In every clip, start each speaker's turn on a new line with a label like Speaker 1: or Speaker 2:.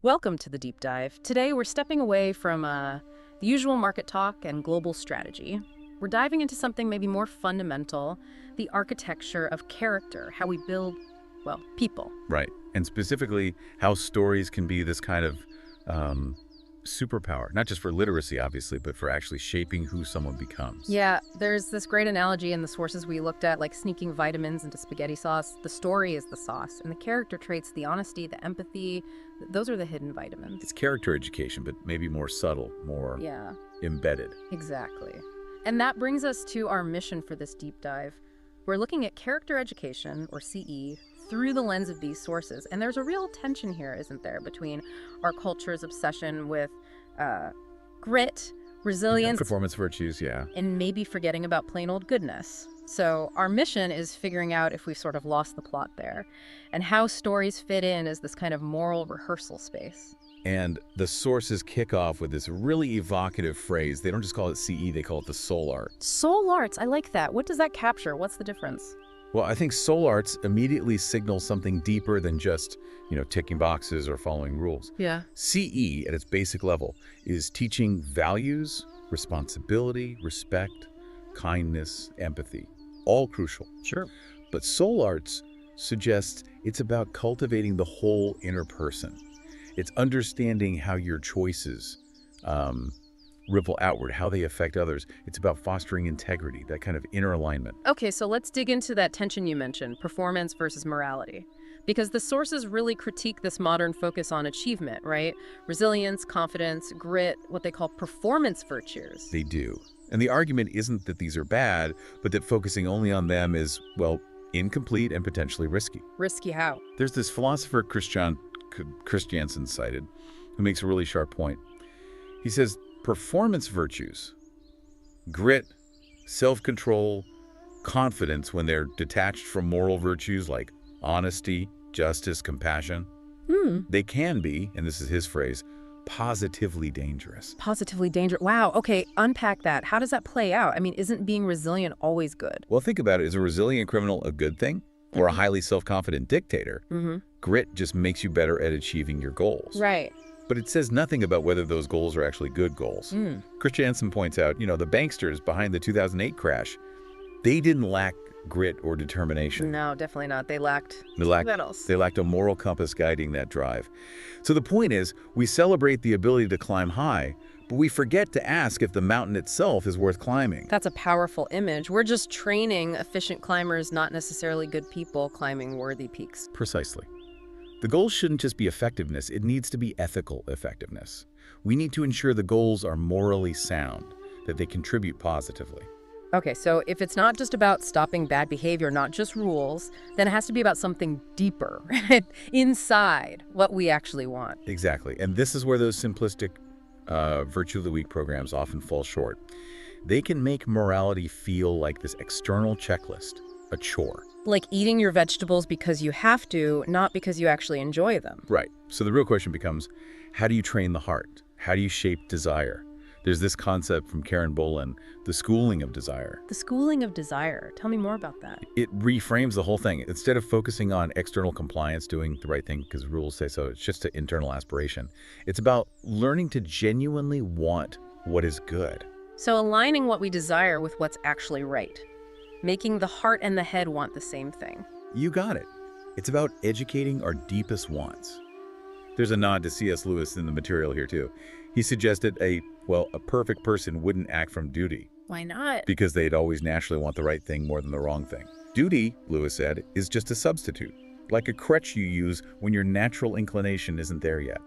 Speaker 1: Welcome to the deep dive. Today we're stepping away from the usual market talk and global strategy. We're diving into something maybe more fundamental, the architecture of character, how we build, well, people.
Speaker 2: Right. And specifically, how stories can be this kind of superpower, not just for literacy, obviously, but for actually shaping who someone becomes.
Speaker 1: Yeah, there's this great analogy in the sources we looked at, like sneaking vitamins into spaghetti sauce. The story is the sauce, and the character traits, the honesty, the empathy, those are the hidden vitamins.
Speaker 2: It's character education, but maybe more subtle, more embedded.
Speaker 1: Exactly. And that brings us to our mission for this deep dive. We're looking at character education, or CE, through the lens of these sources. And there's a real tension here, isn't there, between our culture's obsession with grit, resilience,
Speaker 2: Performance virtues, yeah.
Speaker 1: and maybe forgetting about plain old goodness. So our mission is figuring out if we've sort of lost the plot there, and how stories fit in as this kind of moral rehearsal space.
Speaker 2: And the sources kick off with this really evocative phrase. They don't just call it CE, they call it the soul art.
Speaker 1: Soul arts, I like that. What does that capture? What's the difference?
Speaker 2: Well, I think soul arts immediately signal something deeper than just, ticking boxes or following rules.
Speaker 1: Yeah.
Speaker 2: CE, at its basic level, is teaching values, responsibility, respect, kindness, empathy. All crucial.
Speaker 1: Sure.
Speaker 2: But soul arts suggests it's about cultivating the whole inner person. It's understanding how your choices ripple outward, how they affect others. It's about fostering integrity, that kind of inner alignment.
Speaker 1: Okay, so let's dig into that tension you mentioned, performance versus morality. Because the sources really critique this modern focus on achievement, right? Resilience, confidence, grit, what they call performance virtues.
Speaker 2: They do. And the argument isn't that these are bad, but that focusing only on them is, well, incomplete and potentially risky.
Speaker 1: Risky how?
Speaker 2: There's this philosopher, Kristján Kristjánsson, cited, who makes a really sharp point. He says, performance virtues, grit, self-control, confidence, when they're detached from moral virtues like honesty, justice, compassion, they can be, and this is his phrase, positively dangerous.
Speaker 1: Positively dangerous. Wow, okay, unpack that. How does that play out? I mean, isn't being resilient always good?
Speaker 2: Well, think about it. Is a resilient criminal a good thing? Or a highly self-confident dictator? Grit just makes you better at achieving your goals.
Speaker 1: Right.
Speaker 2: But it says nothing about whether those goals are actually good goals. Kristjánsson points out, the banksters behind the 2008 crash, they didn't lack grit or determination.
Speaker 1: No, definitely not. They lacked medals.
Speaker 2: They lacked a moral compass guiding that drive. So the point is, we celebrate the ability to climb high, but we forget to ask if the mountain itself is worth climbing.
Speaker 1: That's a powerful image. We're just training efficient climbers, not necessarily good people climbing worthy peaks.
Speaker 2: Precisely. The goal shouldn't just be effectiveness, it needs to be ethical effectiveness. We need to ensure the goals are morally sound, that they contribute positively.
Speaker 1: Okay, so if it's not just about stopping bad behavior, not just rules, then it has to be about something deeper, right? Inside what we actually want.
Speaker 2: Exactly. And this is where those simplistic Virtue of the Week programs often fall short. They can make morality feel like this external checklist, a chore.
Speaker 1: Like eating your vegetables because you have to, not because you actually enjoy them.
Speaker 2: Right. So the real question becomes, how do you train the heart? How do you shape desire? There's this concept from Bohlin, the schooling of desire.
Speaker 1: The schooling of desire. Tell me more about that.
Speaker 2: It reframes the whole thing. Instead of focusing on external compliance, doing the right thing because rules say so, it's just an internal aspiration. It's about learning to genuinely want what is good.
Speaker 1: So aligning what we desire with what's actually right. Making the heart and the head want the same thing.
Speaker 2: You got it. It's about educating our deepest wants. There's a nod to C.S. Lewis in the material here too. He suggested a perfect person wouldn't act from duty.
Speaker 1: Why not?
Speaker 2: Because they'd always naturally want the right thing more than the wrong thing. Duty, Lewis said, is just a substitute, like a crutch you use when your natural inclination isn't there yet.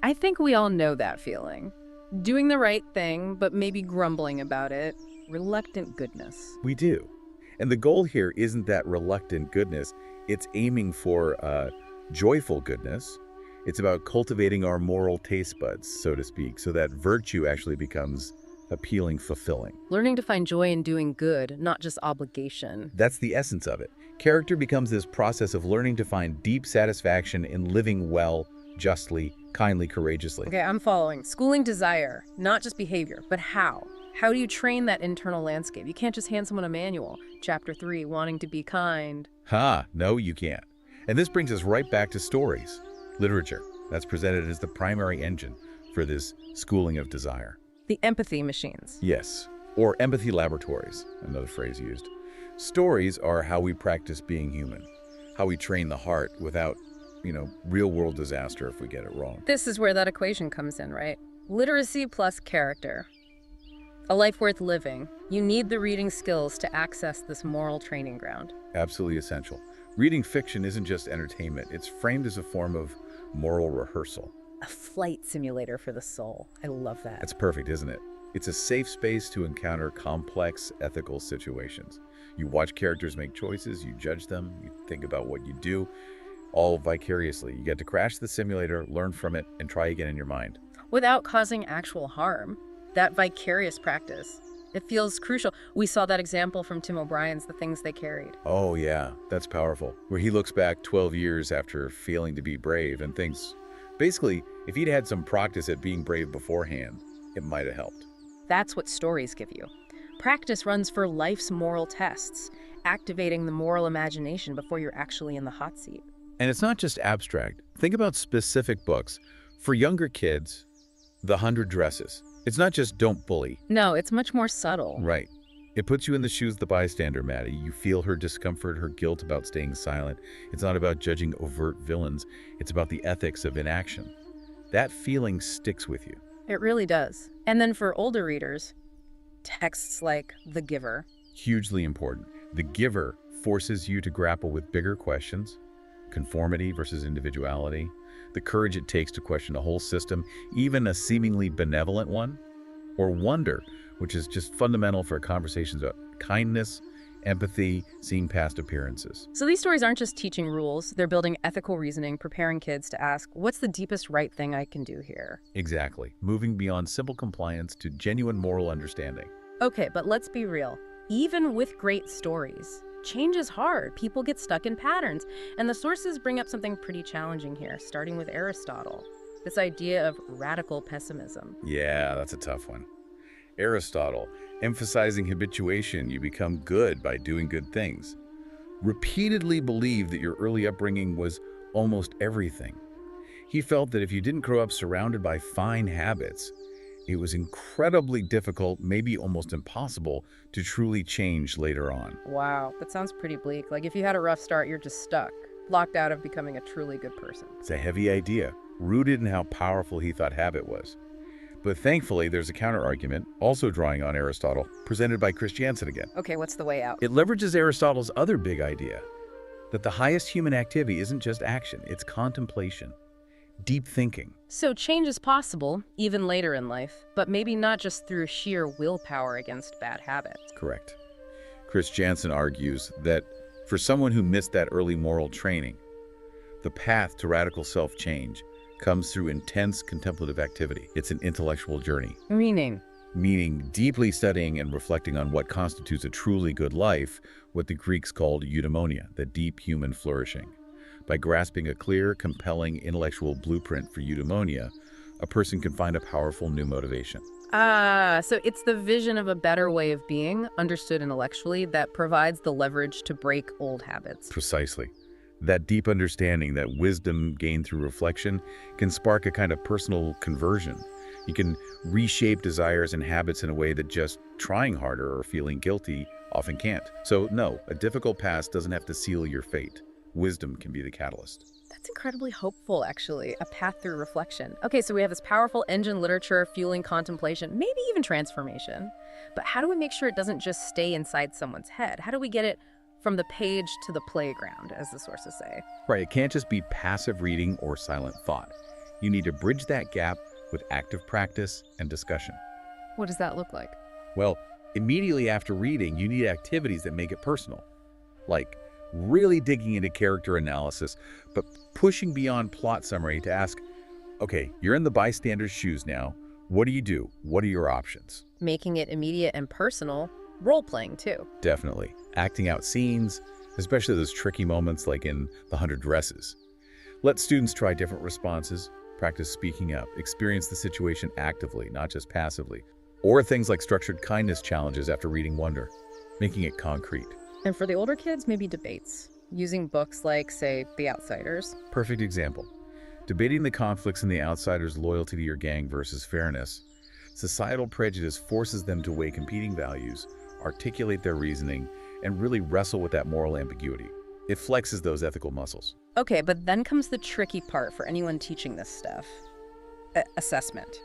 Speaker 1: I think we all know that feeling. Doing the right thing, but maybe grumbling about it. Reluctant goodness.
Speaker 2: We do. And the goal here isn't that reluctant goodness. It's aiming for joyful goodness. It's about cultivating our moral taste buds, so to speak, so that virtue actually becomes appealing, fulfilling.
Speaker 1: Learning to find joy in doing good, not just obligation.
Speaker 2: That's the essence of it. Character becomes this process of learning to find deep satisfaction in living well, justly, kindly, courageously.
Speaker 1: Okay, I'm following. Schooling desire, not just behavior, but how? How do you train that internal landscape? You can't just hand someone a manual. Chapter 3, wanting to be kind.
Speaker 2: No, you can't. And this brings us right back to stories. Literature. That's presented as the primary engine for this schooling of desire.
Speaker 1: The empathy machines.
Speaker 2: Yes, or empathy laboratories, another phrase used. Stories are how we practice being human, how we train the heart without, real-world disaster if we get it wrong.
Speaker 1: This is where that equation comes in, right? Literacy plus character. A life worth living. You need the reading skills to access this moral training ground.
Speaker 2: Absolutely essential. Reading fiction isn't just entertainment. It's framed as a form of moral rehearsal.
Speaker 1: A flight simulator for the soul. I love that.
Speaker 2: That's perfect, isn't it? It's a safe space to encounter complex ethical situations. You watch characters make choices, you judge them, you think about what you do, all vicariously. You get to crash the simulator, learn from it, and try again in your mind.
Speaker 1: Without causing actual harm. That vicarious practice. It feels crucial. We saw that example from Tim O'Brien's The Things They Carried.
Speaker 2: Oh yeah, that's powerful. Where he looks back 12 years after failing to be brave and thinks, basically, if he'd had some practice at being brave beforehand, it might have helped.
Speaker 1: That's what stories give you. Practice runs for life's moral tests, activating the moral imagination before you're actually in the hot seat.
Speaker 2: And it's not just abstract. Think about specific books. For younger kids, The 100 Dresses. It's not just don't bully.
Speaker 1: No, it's much more subtle.
Speaker 2: Right. It puts you in the shoes of the bystander, Maddie. You feel her discomfort, her guilt about staying silent. It's not about judging overt villains. It's about the ethics of inaction. That feeling sticks with you.
Speaker 1: It really does. And then for older readers, texts like The Giver.
Speaker 2: Hugely important. The Giver forces you to grapple with bigger questions, conformity versus individuality, the courage it takes to question a whole system, even a seemingly benevolent one, or wonder, which is just fundamental for conversations about kindness, empathy, seeing past appearances.
Speaker 1: So these stories aren't just teaching rules, they're building ethical reasoning, preparing kids to ask, what's the deepest right thing I can do here?
Speaker 2: Exactly. Moving beyond simple compliance to genuine moral understanding.
Speaker 1: Okay, but let's be real. Even with great stories, change is hard. People get stuck in patterns. And the sources bring up something pretty challenging here, starting with Aristotle. This idea of radical pessimism.
Speaker 2: Yeah, that's a tough one. Aristotle, emphasizing habituation, you become good by doing good things, repeatedly believed that your early upbringing was almost everything. He felt that if you didn't grow up surrounded by fine habits, it was incredibly difficult, maybe almost impossible, to truly change later on.
Speaker 1: Wow, that sounds pretty bleak. Like if you had a rough start, you're just stuck, locked out of becoming a truly good person.
Speaker 2: It's a heavy idea, rooted in how powerful he thought habit was. But thankfully, there's a counter-argument, also drawing on Aristotle, presented by Kristjánsson again.
Speaker 1: Okay, what's the way out?
Speaker 2: It leverages Aristotle's other big idea, that the highest human activity isn't just action, it's contemplation, deep thinking.
Speaker 1: So change is possible, even later in life, but maybe not just through sheer willpower against bad habits.
Speaker 2: Correct. Kristjánsson argues that for someone who missed that early moral training, the path to radical self-change comes through intense contemplative activity. It's an intellectual journey. Meaning deeply studying and reflecting on what constitutes a truly good life, what the Greeks called eudaimonia, the deep human flourishing. By grasping a clear, compelling intellectual blueprint for eudaimonia, a person can find a powerful new motivation.
Speaker 1: So it's the vision of a better way of being, understood intellectually, that provides the leverage to break old habits.
Speaker 2: Precisely. That deep understanding, that wisdom gained through reflection, can spark a kind of personal conversion. You can reshape desires and habits in a way that just trying harder or feeling guilty often can't. So no, a difficult past doesn't have to seal your fate. Wisdom can be the catalyst.
Speaker 1: That's incredibly hopeful, actually, a path through reflection. Okay, so we have this powerful engine literature fueling contemplation, maybe even transformation. But how do we make sure it doesn't just stay inside someone's head? How do we get it from the page to the playground, as the sources say?
Speaker 2: Right, it can't just be passive reading or silent thought. You need to bridge that gap with active practice and discussion.
Speaker 1: What does that look like?
Speaker 2: Well, immediately after reading, you need activities that make it personal, like really digging into character analysis, but pushing beyond plot summary to ask, okay, you're in the bystander's shoes now. What do you do? What are your options?
Speaker 1: Making it immediate and personal, role-playing too.
Speaker 2: Definitely. Acting out scenes, especially those tricky moments like in The 100 Dresses. Let students try different responses, practice speaking up, experience the situation actively, not just passively. Or things like structured kindness challenges after reading Wonder, making it concrete.
Speaker 1: And for the older kids, maybe debates, using books like, say, The Outsiders.
Speaker 2: Perfect example. Debating the conflicts in the outsider's loyalty to your gang versus fairness, societal prejudice forces them to weigh competing values, articulate their reasoning, and really wrestle with that moral ambiguity. It flexes those ethical muscles.
Speaker 1: Okay, but then comes the tricky part for anyone teaching this stuff. Assessment.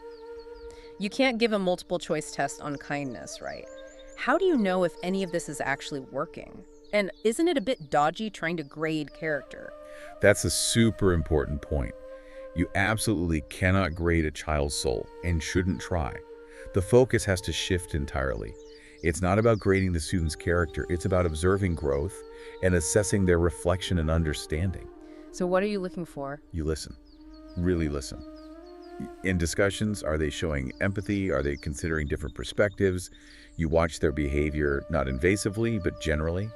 Speaker 1: You can't give a multiple choice test on kindness, right? How do you know if any of this is actually working? And isn't it a bit dodgy trying to grade character?
Speaker 2: That's a super important point. You absolutely cannot grade a child's soul and shouldn't try. The focus has to shift entirely. It's not about grading the student's character, it's about observing growth and assessing their reflection and understanding.
Speaker 1: So what are you looking for?
Speaker 2: You listen. Really listen. In discussions, are they showing empathy? Are they considering different perspectives? You watch their behavior, not invasively, but generally.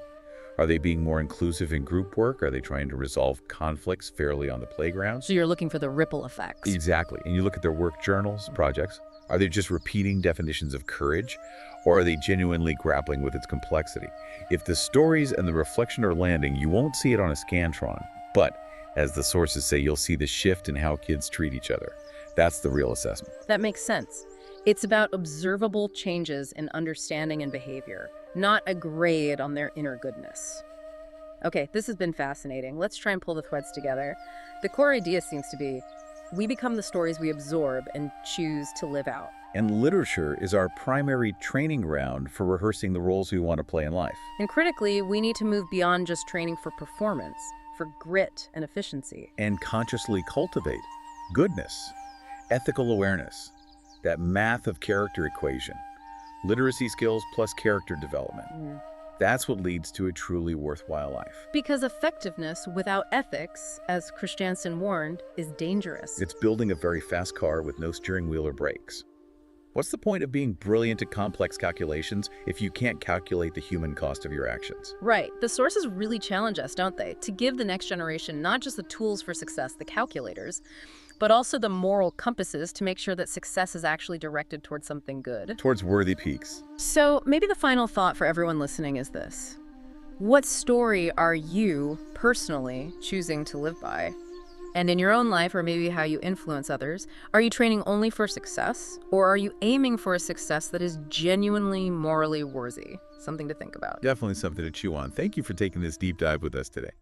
Speaker 2: Are they being more inclusive in group work? Are they trying to resolve conflicts fairly on the playground?
Speaker 1: So you're looking for the ripple effects.
Speaker 2: Exactly. And you look at their work journals, projects. Are they just repeating definitions of courage? Or are they genuinely grappling with its complexity? If the stories and the reflection are landing, you won't see it on a Scantron. But, as the sources say, you'll see the shift in how kids treat each other. That's the real assessment.
Speaker 1: That makes sense. It's about observable changes in understanding and behavior, not a grade on their inner goodness. Okay, this has been fascinating. Let's try and pull the threads together. The core idea seems to be, we become the stories we absorb and choose to live out.
Speaker 2: And literature is our primary training ground for rehearsing the roles we want to play in life.
Speaker 1: And critically, we need to move beyond just training for performance, for grit and efficiency.
Speaker 2: And consciously cultivate goodness, ethical awareness, that math of character equation, literacy skills plus character development. That's what leads to a truly worthwhile life.
Speaker 1: Because effectiveness without ethics, as Kristjánsson warned, is dangerous.
Speaker 2: It's building a very fast car with no steering wheel or brakes. What's the point of being brilliant at complex calculations if you can't calculate the human cost of your actions?
Speaker 1: Right. The sources really challenge us, don't they? To give the next generation not just the tools for success, the calculators, but also the moral compasses to make sure that success is actually directed towards something good.
Speaker 2: Towards worthy peaks.
Speaker 1: So maybe the final thought for everyone listening is this. What story are you personally choosing to live by? And in your own life, or maybe how you influence others, are you training only for success? Or are you aiming for a success that is genuinely morally worthy? Something to think about.
Speaker 2: Definitely something to chew on. Thank you for taking this deep dive with us today.